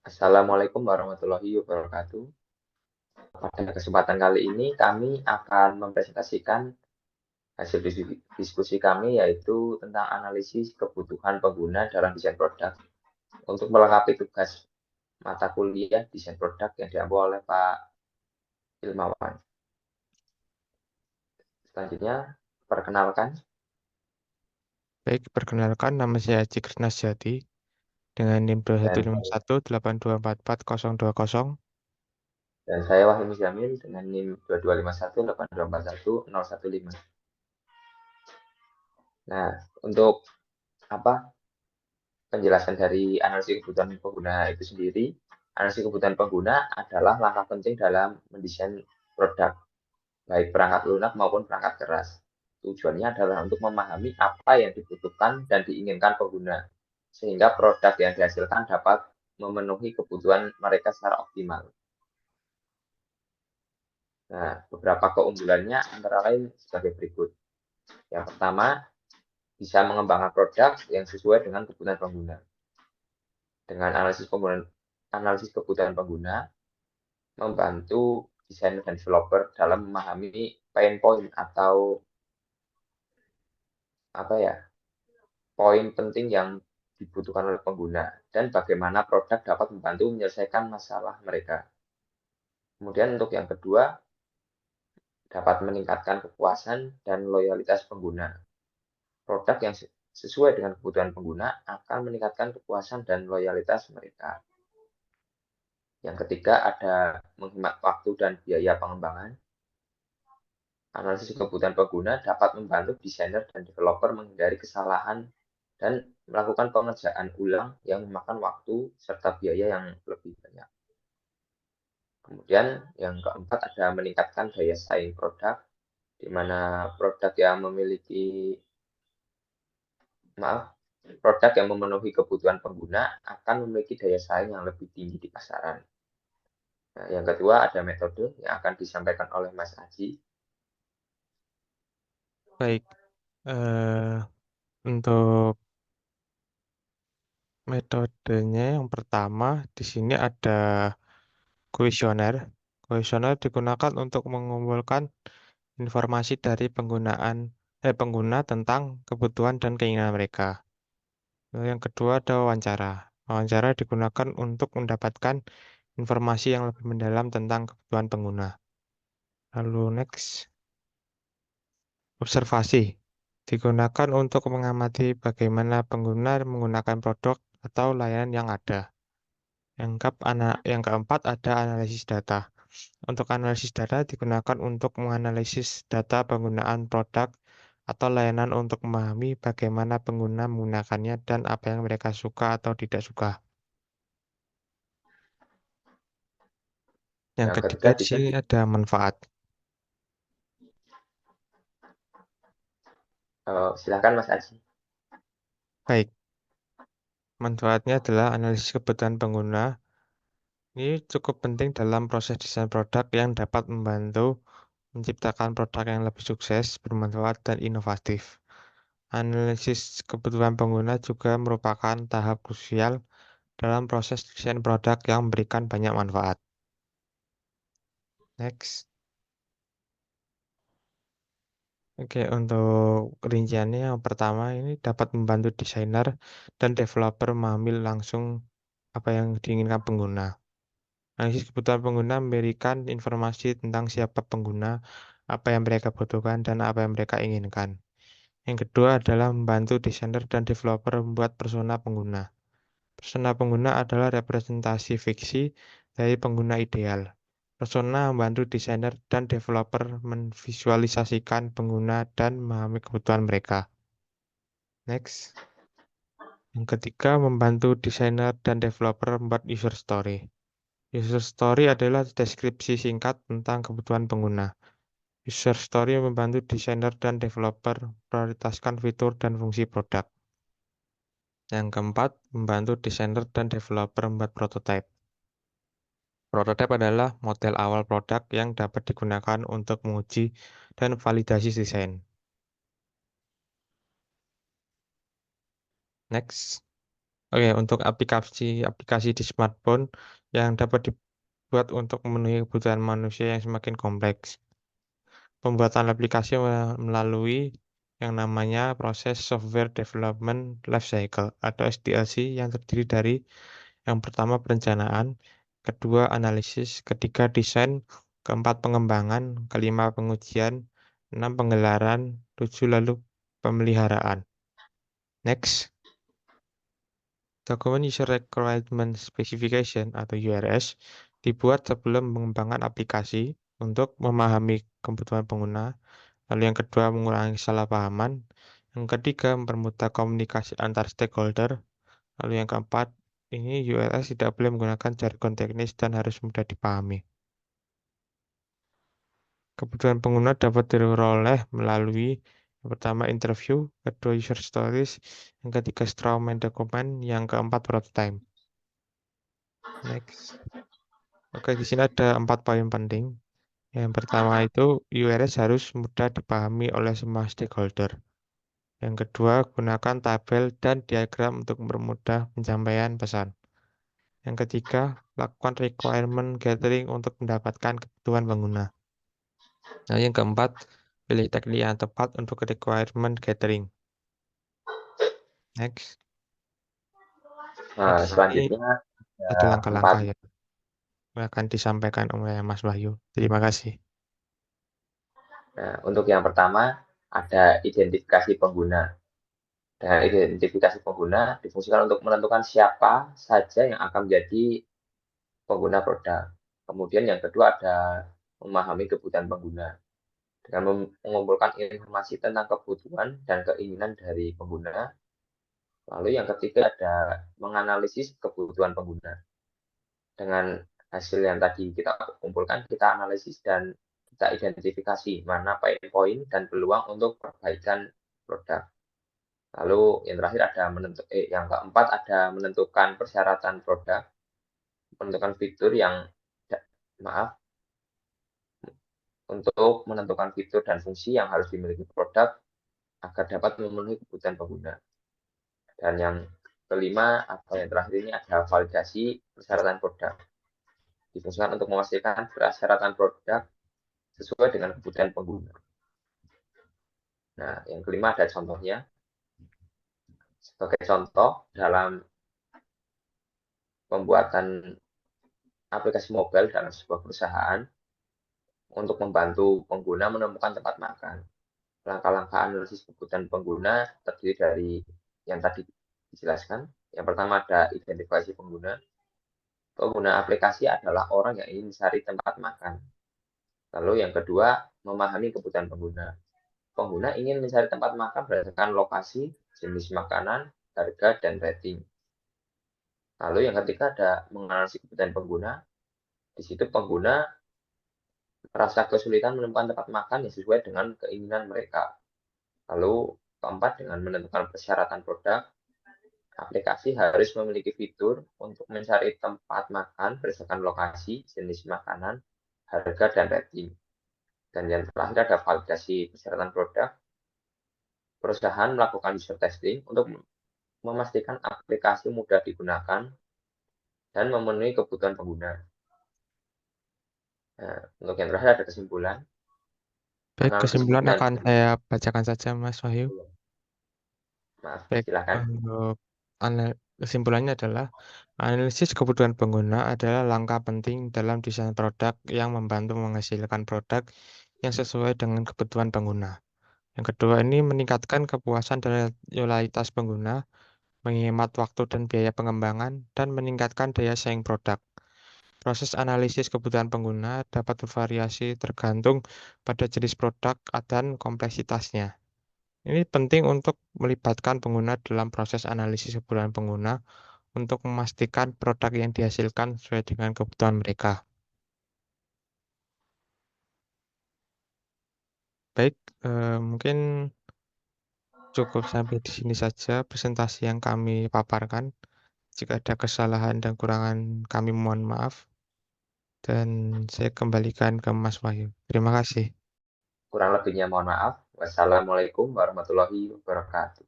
Assalamualaikum warahmatullahi wabarakatuh. Pada kesempatan kali ini kami akan mempresentasikan hasil diskusi kami yaitu tentang analisis kebutuhan pengguna dalam desain produk untuk melengkapi tugas mata kuliah desain produk yang diampu oleh Pak Ilmawan. Selanjutnya, perkenalkan. Baik, perkenalkan nama saya Haji Krisna Sejati dengan NIM dan saya, 2151824020. dan saya Wahyu Jamil dengan NIM 22518241 Nah, untuk apa penjelasan dari analisis kebutuhan pengguna itu sendiri, analisis kebutuhan pengguna adalah langkah penting dalam mendesain produk, baik perangkat lunak maupun perangkat keras. Tujuannya adalah untuk memahami apa yang dibutuhkan dan diinginkan pengguna, sehingga produk yang dihasilkan dapat memenuhi kebutuhan mereka secara optimal. Nah, beberapa keunggulannya antara lain sebagai berikut. Yang pertama, bisa mengembangkan produk yang sesuai dengan kebutuhan pengguna. Dengan analisis kebutuhan pengguna, membantu desainer dan developer dalam memahami pain point atau apa ya, poin penting yang dibutuhkan oleh pengguna dan bagaimana produk dapat membantu menyelesaikan masalah mereka. Kemudian untuk yang kedua, dapat meningkatkan kepuasan dan loyalitas pengguna. Produk yang sesuai dengan kebutuhan pengguna akan meningkatkan kepuasan dan loyalitas mereka. Yang ketiga, ada menghemat waktu dan biaya pengembangan. Analisis kebutuhan pengguna dapat membantu desainer dan developer menghindari kesalahan dan melakukan pengerjaan ulang yang memakan waktu serta biaya yang lebih banyak. Kemudian yang keempat ada meningkatkan daya saing produk, di mana produk yang memenuhi kebutuhan pengguna akan memiliki daya saing yang lebih tinggi di pasaran. Nah, yang kedua ada metode yang akan disampaikan oleh Mas Aji. Baik, untuk metodenya yang pertama di sini ada kuesioner. Kuesioner digunakan untuk mengumpulkan informasi dari pengguna tentang kebutuhan dan keinginan mereka. Lalu yang kedua ada wawancara. Wawancara digunakan untuk mendapatkan informasi yang lebih mendalam tentang kebutuhan pengguna. Lalu next, observasi digunakan untuk mengamati bagaimana pengguna menggunakan produk atau layanan yang ada. Yang keempat ada analisis data. Untuk analisis data digunakan untuk menganalisis data penggunaan produk atau layanan untuk memahami bagaimana pengguna menggunakannya dan apa yang mereka suka atau tidak suka. Yang Yang ketiga ketiga di desain. sini ada manfaat. Silakan Mas Aji. Baik, manfaatnya adalah analisis kebutuhan pengguna. Ini cukup penting dalam proses desain produk yang dapat membantu menciptakan produk yang lebih sukses, bermanfaat, dan inovatif. Analisis kebutuhan pengguna juga merupakan tahap krusial dalam proses desain produk yang memberikan banyak manfaat. Next. Oke, untuk rinciannya yang pertama ini dapat membantu desainer dan developer memahami langsung apa yang diinginkan pengguna. Analisis kebutuhan pengguna memberikan informasi tentang siapa pengguna, apa yang mereka butuhkan, dan apa yang mereka inginkan. Yang kedua adalah membantu desainer dan developer membuat persona pengguna. Persona pengguna adalah representasi fiksi dari pengguna ideal. Persona membantu desainer dan developer memvisualisasikan pengguna dan memahami kebutuhan mereka. Next. Yang ketiga, membantu desainer dan developer membuat user story. User story adalah deskripsi singkat tentang kebutuhan pengguna. User story membantu desainer dan developer prioritaskan fitur dan fungsi produk. Yang keempat, membantu desainer dan developer membuat prototipe. Prototipe adalah model awal produk yang dapat digunakan untuk menguji dan validasi desain. Next. Oke, untuk aplikasi di smartphone yang dapat dibuat untuk memenuhi kebutuhan manusia yang semakin kompleks. Pembuatan aplikasi melalui yang namanya proses Software Development Lifecycle atau SDLC yang terdiri dari yang pertama perencanaan, kedua analisis, ketiga desain, keempat pengembangan, kelima pengujian, enam penggelaran, tujuh lalu pemeliharaan. Next. Dokumen User Requirement Specification atau URS dibuat sebelum mengembangkan aplikasi untuk memahami kebutuhan pengguna. Lalu yang kedua, mengurangi kesalahpahaman. Yang ketiga, mempermudah komunikasi antar stakeholder. Lalu yang keempat, ini URS tidak boleh menggunakan jargon teknis dan harus mudah dipahami. Kebutuhan pengguna dapat diperoleh melalui yang pertama interview, kedua user stories, yang ketiga Strawman dokumen, yang keempat prototype. Next. Oke, di sini ada 4 poin penting. Yang pertama itu URS harus mudah dipahami oleh semua stakeholder. Yang kedua, gunakan tabel dan diagram untuk mempermudah penyampaian pesan. Yang ketiga, lakukan requirement gathering untuk mendapatkan kebutuhan pengguna. Nah, yang keempat, pilih teknik yang tepat untuk requirement gathering. Next. Nah, Nah, di sini selanjutnya ada ada empat. langkah-langkah ya yang akan disampaikan oleh Mas Wahyu. Terima kasih. Nah, untuk yang pertama ada identifikasi pengguna. Dengan identifikasi pengguna difungsikan untuk menentukan siapa saja yang akan menjadi pengguna produk. Kemudian yang kedua ada memahami kebutuhan pengguna dengan mengumpulkan informasi tentang kebutuhan dan keinginan dari pengguna. Lalu yang ketiga ada menganalisis kebutuhan pengguna. Dengan hasil yang tadi kita kumpulkan, kita analisis dan kita identifikasi mana pain point dan peluang untuk perbaikan produk. Lalu yang terakhir ada yang keempat ada menentukan persyaratan produk, menentukan fitur yang maaf untuk menentukan fitur dan fungsi yang harus dimiliki produk agar dapat memenuhi kebutuhan pengguna. Dan yang kelima atau yang terakhir ini ada validasi persyaratan produk. Difungsikan untuk memastikan persyaratan produk sesuai dengan kebutuhan pengguna. Nah, yang kelima ada contohnya. Sebagai contoh, dalam pembuatan aplikasi mobile dalam sebuah perusahaan, untuk membantu pengguna menemukan tempat makan. Langkah-langkah analisis kebutuhan pengguna terdiri dari yang tadi dijelaskan. Yang pertama ada identifikasi pengguna. Pengguna aplikasi adalah orang yang ingin mencari tempat makan. Lalu yang kedua, memahami kebutuhan pengguna. Pengguna ingin mencari tempat makan berdasarkan lokasi, jenis makanan, harga, dan rating. Lalu yang ketiga ada menganalisis kebutuhan pengguna. Di situ pengguna merasa kesulitan menemukan tempat makan yang sesuai dengan keinginan mereka. Lalu keempat, dengan menentukan persyaratan produk, aplikasi harus memiliki fitur untuk mencari tempat makan berdasarkan lokasi, jenis makanan, harga, dan rating. Dan yang terakhir ada validasi persyaratan produk. Perusahaan melakukan user testing untuk memastikan aplikasi mudah digunakan dan memenuhi kebutuhan pengguna. Nah, untuk yang terakhir ada kesimpulan. Baik, Analisis kesimpulan kebutuhan akan pengguna. saya bacakan saja, Mas Wahyu. Maaf, Baik, silakan. untuk kesimpulannya adalah analisis kebutuhan pengguna adalah langkah penting dalam desain produk yang membantu menghasilkan produk yang sesuai dengan kebutuhan pengguna. Yang kedua ini meningkatkan kepuasan dan loyalitas pengguna, menghemat waktu dan biaya pengembangan, dan meningkatkan daya saing produk. Proses analisis kebutuhan pengguna dapat bervariasi tergantung pada jenis produk dan kompleksitasnya. Ini penting untuk melibatkan pengguna dalam proses analisis kebutuhan pengguna untuk memastikan produk yang dihasilkan sesuai dengan kebutuhan mereka. Baik, mungkin cukup sampai di sini saja presentasi yang kami paparkan. Jika ada kesalahan dan kurangan, kami mohon maaf. Dan saya kembalikan ke Mas Wahyu. Terima kasih. Kurang lebihnya mohon maaf. Wassalamualaikum warahmatullahi wabarakatuh.